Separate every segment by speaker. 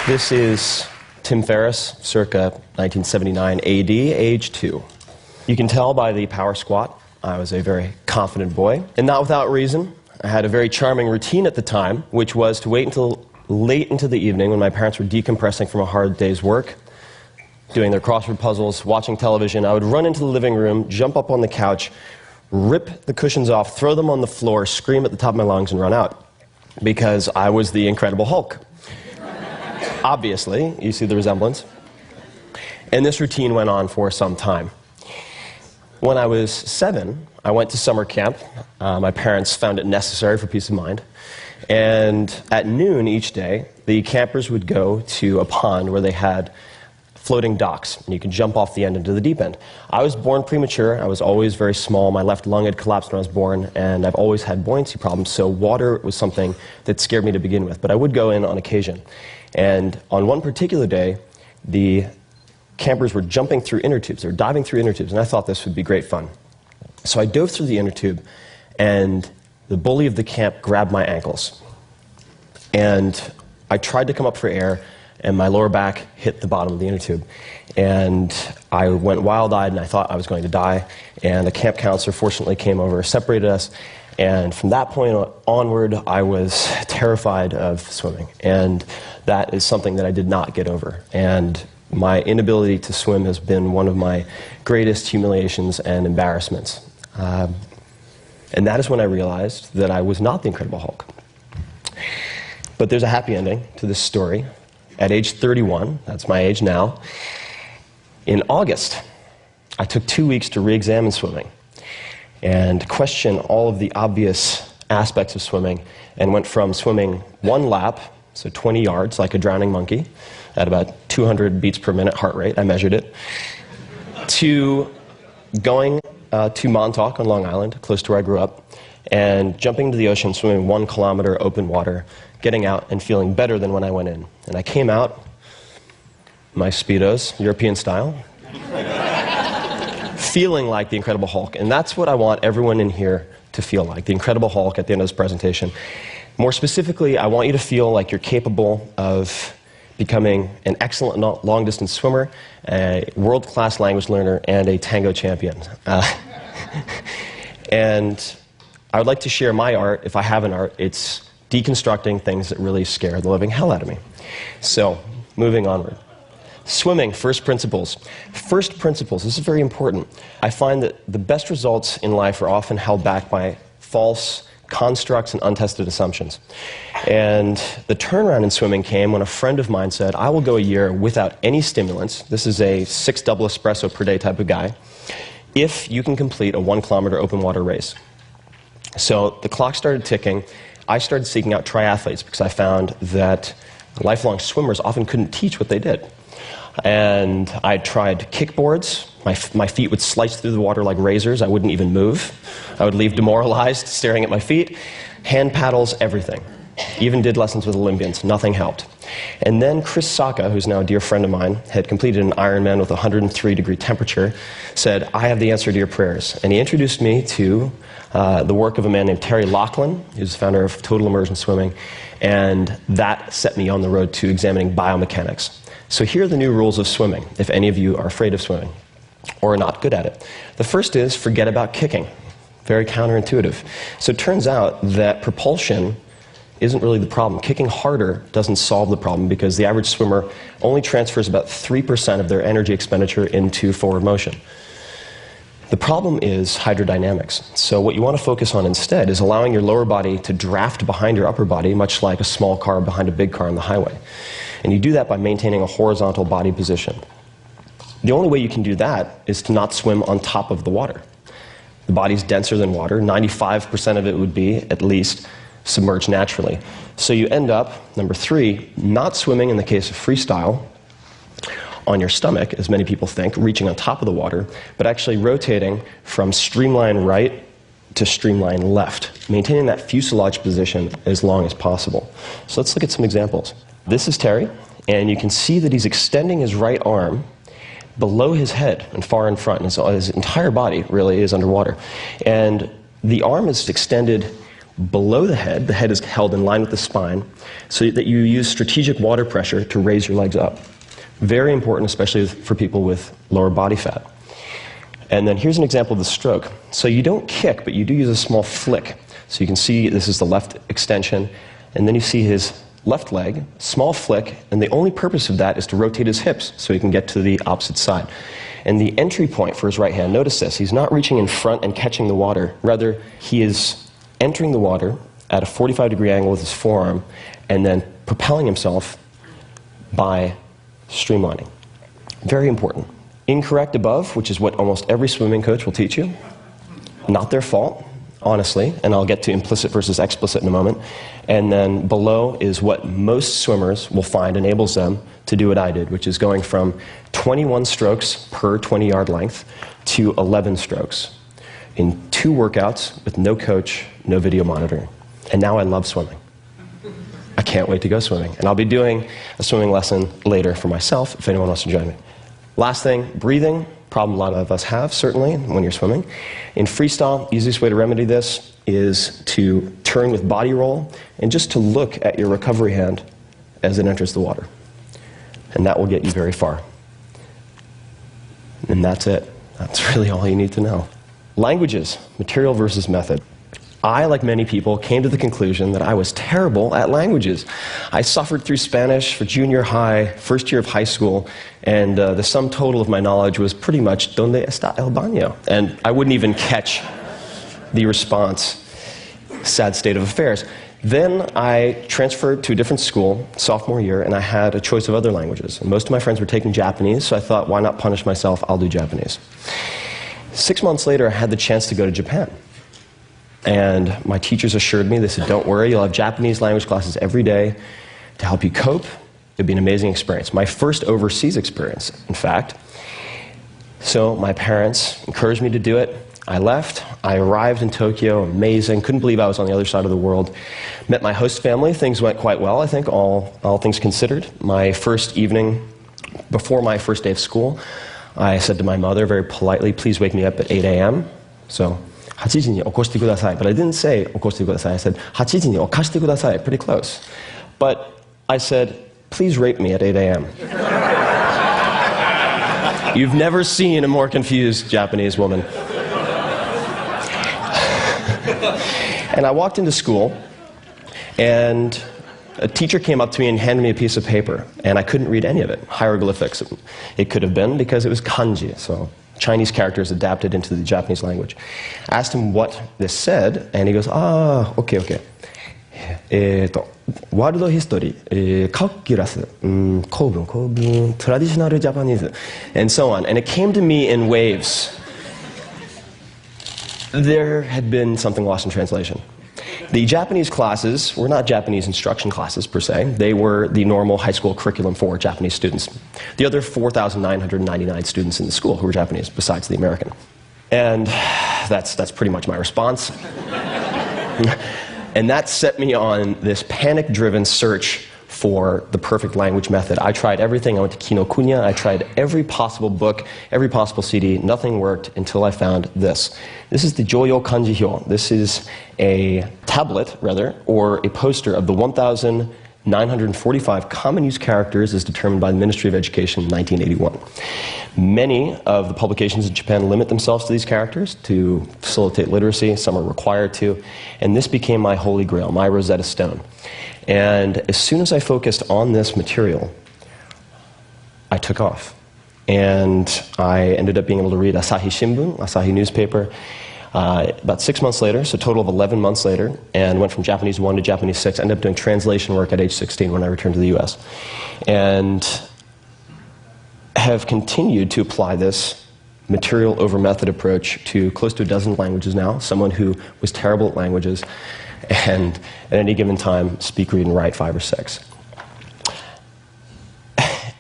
Speaker 1: This is Tim Ferriss, circa 1979 AD, age 2. You can tell by the power squat, I was a very confident boy. And not without reason. I had a very charming routine at the time, which was to wait until late into the evening when my parents were decompressing from a hard day's work, doing their crossword puzzles, watching television. I would run into the living room, jump up on the couch, rip the cushions off, throw them on the floor, scream at the top of my lungs, and run out. Because I was the Incredible Hulk. Obviously, you see the resemblance. And this routine went on for some time. When I was 7, I went to summer camp. My parents found it necessary for peace of mind. And at noon each day, the campers would go to a pond where they had floating docks, and you could jump off the end into the deep end. I was born premature. I was always very small. My left lung had collapsed when I was born, and I've always had buoyancy problems, so water was something that scared me to begin with. But I would go in on occasion. And on one particular day, the campers were jumping through inner tubes. They were diving through inner tubes, and I thought this would be great fun. So I dove through the inner tube, and the bully of the camp grabbed my ankles. And I tried to come up for air, and my lower back hit the bottom of the inner tube. And I went wild-eyed, and I thought I was going to die. And the camp counselor fortunately came over, separated us, and from that point onward, I was terrified of swimming. And that is something that I did not get over. And my inability to swim has been one of my greatest humiliations and embarrassments. And that is when I realized that I was not the Incredible Hulk. But there's a happy ending to this story. At age 31, that's my age now, in August, I took 2 weeks to re-examine swimming and question all of the obvious aspects of swimming, and went from swimming 1 lap, so 20 yards, like a drowning monkey, at about 200 beats per minute heart rate, I measured it, to going to Montauk on Long Island, close to where I grew up, and jumping into the ocean, swimming 1 kilometer open water, getting out and feeling better than when I went in. And I came out, my Speedos, European style, feeling like the Incredible Hulk. And that's what I want everyone in here to feel like, the Incredible Hulk at the end of this presentation. More specifically, I want you to feel like you're capable of becoming an excellent long-distance swimmer, a world-class language learner, and a tango champion. And I would like to share my art, if I have an art. It's deconstructing things that really scare the living hell out of me. So, moving onward. Swimming, first principles. First principles, this is very important. I find that the best results in life are often held back by false constructs and untested assumptions. And the turnaround in swimming came when a friend of mine said, I will go a year without any stimulants. This is a 6 double espresso per day type of guy, if you can complete a 1 kilometer open water race. So the clock started ticking. I started seeking out triathletes because I found that lifelong swimmers often couldn't teach what they did. And I tried kickboards. My feet would slice through the water like razors. I wouldn't even move. I would leave demoralized, staring at my feet. Hand paddles, everything. Even did lessons with Olympians. Nothing helped. And then Chris Sacca, who's now a dear friend of mine, had completed an Ironman with 103-degree temperature, said, I have the answer to your prayers. And he introduced me to the work of a man named Terry Laughlin, who's the founder of Total Immersion Swimming, and that set me on the road to examining biomechanics. So here are the new rules of swimming, if any of you are afraid of swimming or are not good at it. The first is forget about kicking. Very counterintuitive. So it turns out that propulsion isn't really the problem. Kicking harder doesn't solve the problem because the average swimmer only transfers about 3% of their energy expenditure into forward motion. The problem is hydrodynamics. So what you want to focus on instead is allowing your lower body to draft behind your upper body, much like a small car behind a big car on the highway. And you do that by maintaining a horizontal body position. The only way you can do that is to not swim on top of the water. The body's denser than water. 95% of it would be, at least, submerged naturally. So you end up, number 3, not swimming in the case of freestyle on your stomach, as many people think, reaching on top of the water, but actually rotating from streamline right to streamline left, maintaining that fuselage position as long as possible. So let's look at some examples. This is Terry, and you can see that he's extending his right arm below his head and far in front. And his entire body really is underwater. And the arm is extended below the head is held in line with the spine, so that you use strategic water pressure to raise your legs up. Very important, especially for people with lower body fat. And then here's an example of the stroke. So you don't kick, but you do use a small flick. So you can see this is the left extension, and then you see his left leg, small flick, and the only purpose of that is to rotate his hips so he can get to the opposite side. And the entry point for his right hand, notice this, he's not reaching in front and catching the water. Rather, he is entering the water at a 45-degree angle with his forearm and then propelling himself by streamlining. Very important. Incorrect above, which is what almost every swimming coach will teach you. Not their fault, honestly, and I'll get to implicit versus explicit in a moment. And then below is what most swimmers will find enables them to do what I did, which is going from 21 strokes per 20-yard length to 11 strokes in 2 workouts with no coach, no video monitoring. And now I love swimming. I can't wait to go swimming. And I'll be doing a swimming lesson later for myself if anyone wants to join me. Last thing, breathing. Problem a lot of us have, certainly, when you're swimming. In freestyle, easiest way to remedy this is to turn with body roll and just to look at your recovery hand as it enters the water. And that will get you very far. And that's it. That's really all you need to know. Languages, material versus method. I, like many people, came to the conclusion that I was terrible at languages. I suffered through Spanish for junior high, first year of high school, and the sum total of my knowledge was pretty much ¿Dónde está el baño? And I wouldn't even catch the response. Sad state of affairs. Then I transferred to a different school, sophomore year, and I had a choice of other languages. And most of my friends were taking Japanese, so I thought, why not punish myself? I'll do Japanese. 6 months later, I had the chance to go to Japan. And my teachers assured me, they said, don't worry, you'll have Japanese language classes every day to help you cope. It'd be an amazing experience. My first overseas experience, in fact. So my parents encouraged me to do it. I left. I arrived in Tokyo, amazing. Couldn't believe I was on the other side of the world. Met my host family. Things went quite well, I think, all things considered. My first evening, before my first day of school, I said to my mother very politely, please wake me up at 8 a.m. So, 8時に起こしてください. But I didn't say 起こしてください. I said 8時に起こしてください. Pretty close. But I said, please rape me at 8 a.m. You've never seen a more confused Japanese woman. And I walked into school, and a teacher came up to me and handed me a piece of paper, and I couldn't read any of it. Hieroglyphics. It could have been because it was kanji, so Chinese characters adapted into the Japanese language. I asked him what this said, and he goes, okay. World history, calculus, 構文, traditional Japanese, and so on. And it came to me in waves. There had been something lost in translation. The Japanese classes were not Japanese instruction classes, per se. They were the normal high school curriculum for Japanese students. The other 4,999 students in the school who were Japanese, besides the American. And that's pretty much my response. And that set me on this panic-driven search for the perfect language method. I tried everything. I went to Kinokuniya. I tried every possible book, every possible CD. Nothing worked until I found this. This is the Joyo Kanji Hyo. This is a tablet, rather, or a poster of the 1,945 common use characters as determined by the Ministry of Education in 1981. Many of the publications in Japan limit themselves to these characters to facilitate literacy. Some are required to. And this became my holy grail, my Rosetta Stone. And as soon as I focused on this material, I took off. And I ended up being able to read Asahi Shimbun, Asahi newspaper, about 6 months later, so a total of 11 months later, and went from Japanese 1 to Japanese 6. I ended up doing translation work at age 16 when I returned to the US. And have continued to apply this material over method approach to close to a dozen languages now, someone who was terrible at languages, and at any given time, speak, read, and write 5 or 6.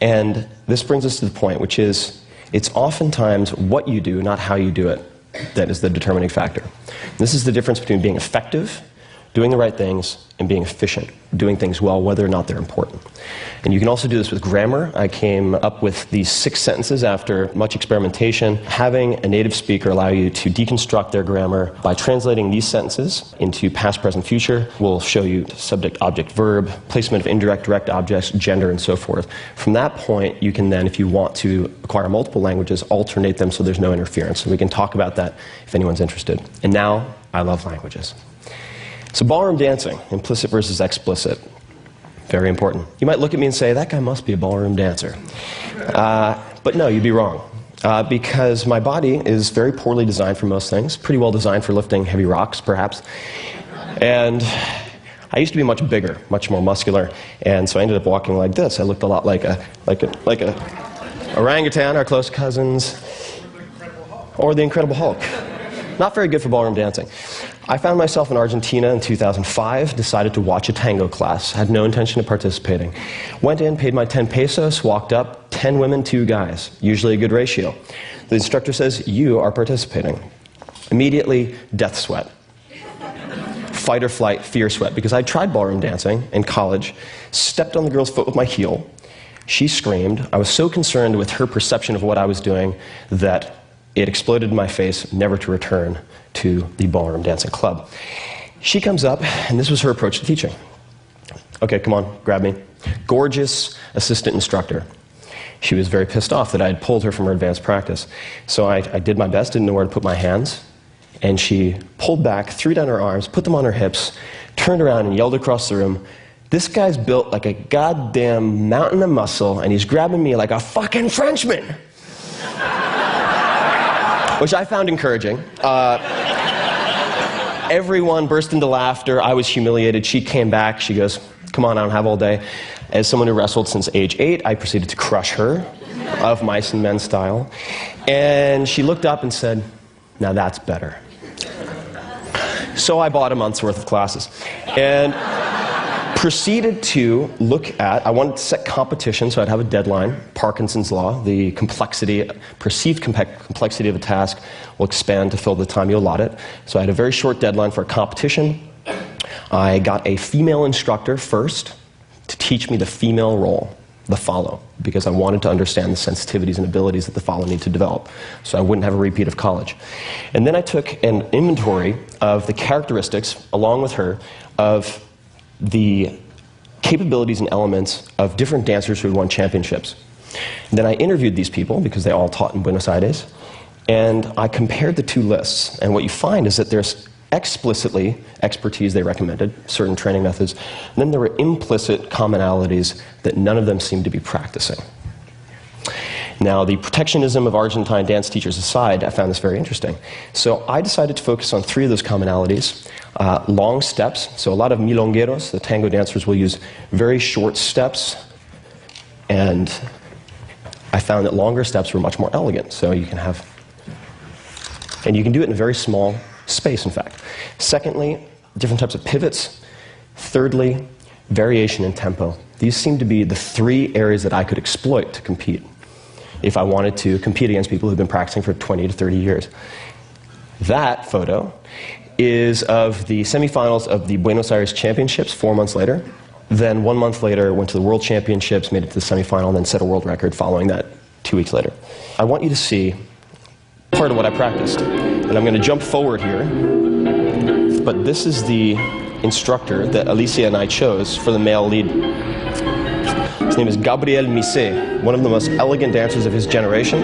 Speaker 1: And this brings us to the point, which is, it's oftentimes what you do, not how you do it, that is the determining factor. This is the difference between being effective, doing the right things, and being efficient, doing things well, whether or not they're important. And you can also do this with grammar. I came up with these 6 sentences after much experimentation. Having a native speaker allow you to deconstruct their grammar by translating these sentences into past, present, future. We'll show you subject, object, verb, placement of indirect, direct objects, gender, and so forth. From that point, you can then, if you want to acquire multiple languages, alternate them so there's no interference. And we can talk about that if anyone's interested. And now, I love languages. So ballroom dancing, implicit versus explicit. Very important. You might look at me and say, that guy must be a ballroom dancer. But no, you'd be wrong. Because my body is very poorly designed for most things, pretty well designed for lifting heavy rocks, perhaps. And I used to be much bigger, much more muscular, and so I ended up walking like this. I looked a lot like a orangutan, our close cousins, or the Incredible Hulk. Not very good for ballroom dancing. I found myself in Argentina in 2005, decided to watch a tango class, had no intention of participating. Went in, paid my 10 pesos, walked up, 10 women, 2 guys, usually a good ratio. The instructor says, you are participating. Immediately, death sweat. Fight or flight, fear sweat, because I tried ballroom dancing in college, stepped on the girl's foot with my heel, she screamed. I was so concerned with her perception of what I was doing that it exploded in my face, never to return to the ballroom dancing club. She comes up, and this was her approach to teaching. Okay, come on, grab me. Gorgeous assistant instructor. She was very pissed off that I had pulled her from her advanced practice. So I did my best, didn't know where to put my hands, and she pulled back, threw down her arms, put them on her hips, turned around and yelled across the room, this guy's built like a goddamn mountain of muscle, and he's grabbing me like a fucking Frenchman. Which I found encouraging. Everyone burst into laughter. I was humiliated. She came back. She goes, come on, I don't have all day. As someone who wrestled since age 8, I proceeded to crush her, of mice and men style. And she looked up and said, now that's better. So I bought a month's worth of classes. And proceeded to look at, I wanted to set competition, so I'd have a deadline. Parkinson's law, the complexity, perceived complexity of a task will expand to fill the time you allot it. So I had a very short deadline for a competition. I got a female instructor first to teach me the female role, the follow, because I wanted to understand the sensitivities and abilities that the follow need to develop, so I wouldn't have a repeat of college. And then I took an inventory of the characteristics, along with her, of the capabilities and elements of different dancers who had won championships. And then I interviewed these people, because they all taught in Buenos Aires, and I compared the 2 lists. And what you find is that there's explicitly expertise they recommended, certain training methods, and then there were implicit commonalities that none of them seemed to be practicing. Now, the protectionism of Argentine dance teachers aside, I found this very interesting. So I decided to focus on 3 of those commonalities. Long steps, so a lot of milongueros, the tango dancers, will use very short steps, and I found that longer steps were much more elegant, so you can have, and you can do it in a very small space, in fact. Secondly, different types of pivots. Thirdly, variation in tempo. These seem to be the 3 areas that I could exploit to compete if I wanted to compete against people who've been practicing for 20 to 30 years. That photo is of the semifinals of the Buenos Aires Championships 4 months later. Then 1 month later, went to the World Championships, made it to the semifinal, and then set a world record following that 2 weeks later. I want you to see part of what I practiced. And I'm going to jump forward here, but this is the instructor that Alicia and I chose for the male lead. His name is Gabriel Mise, one of the most elegant dancers of his generation,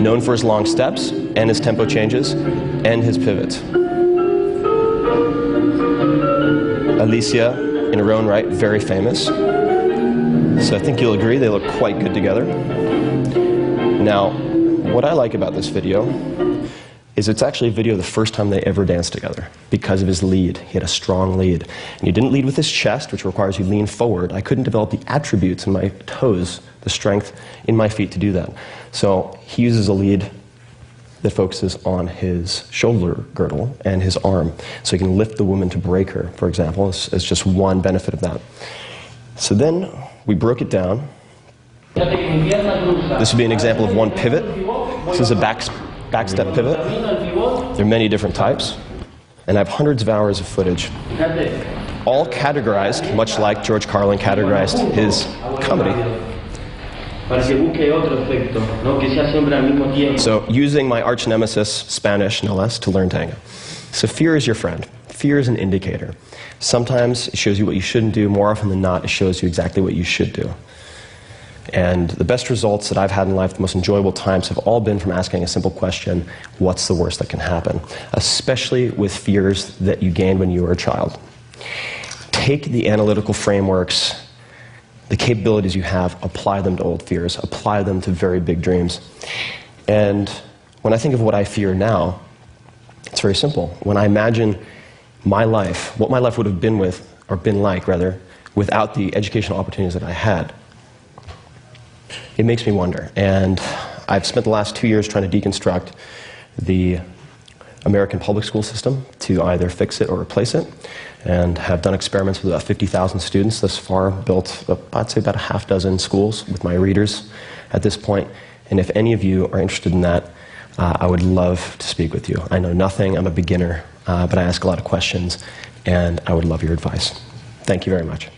Speaker 1: known for his long steps and his tempo changes and his pivots. Alicia, in her own right, very famous. So I think you'll agree they look quite good together. Now, what I like about this video is it's actually a video of the first time they ever danced together because of his lead. He had a strong lead. And he didn't lead with his chest, which requires you lean forward. I couldn't develop the attributes in my toes, the strength in my feet to do that. So he uses a lead that focuses on his shoulder girdle and his arm. So he can lift the woman to break her, for example, as just one benefit of that. So then we broke it down. This would be an example of one pivot. This is a back step pivot. There are many different types, and I have hundreds of hours of footage. all categorized, much like George Carlin categorized his comedy. So, using my arch nemesis, Spanish, no less, to learn tango. So fear is your friend. Fear is an indicator. Sometimes it shows you what you shouldn't do. More often than not, it shows you exactly what you should do. And the best results that I've had in life, the most enjoyable times, have all been from asking a simple question: what's the worst that can happen? Especially with fears that you gained when you were a child. Take the analytical frameworks, the capabilities you have, apply them to old fears, apply them to very big dreams. And when I think of what I fear now, it's very simple. When I imagine my life, what my life would have been like, without the educational opportunities that I had, it makes me wonder. And I've spent the last 2 years trying to deconstruct the American public school system to either fix it or replace it, and have done experiments with about 50,000 students thus far, built, I'd say, about a half dozen schools with my readers at this point. And if any of you are interested in that, I would love to speak with you. I know nothing, I'm a beginner, but I ask a lot of questions, and I would love your advice. Thank you very much.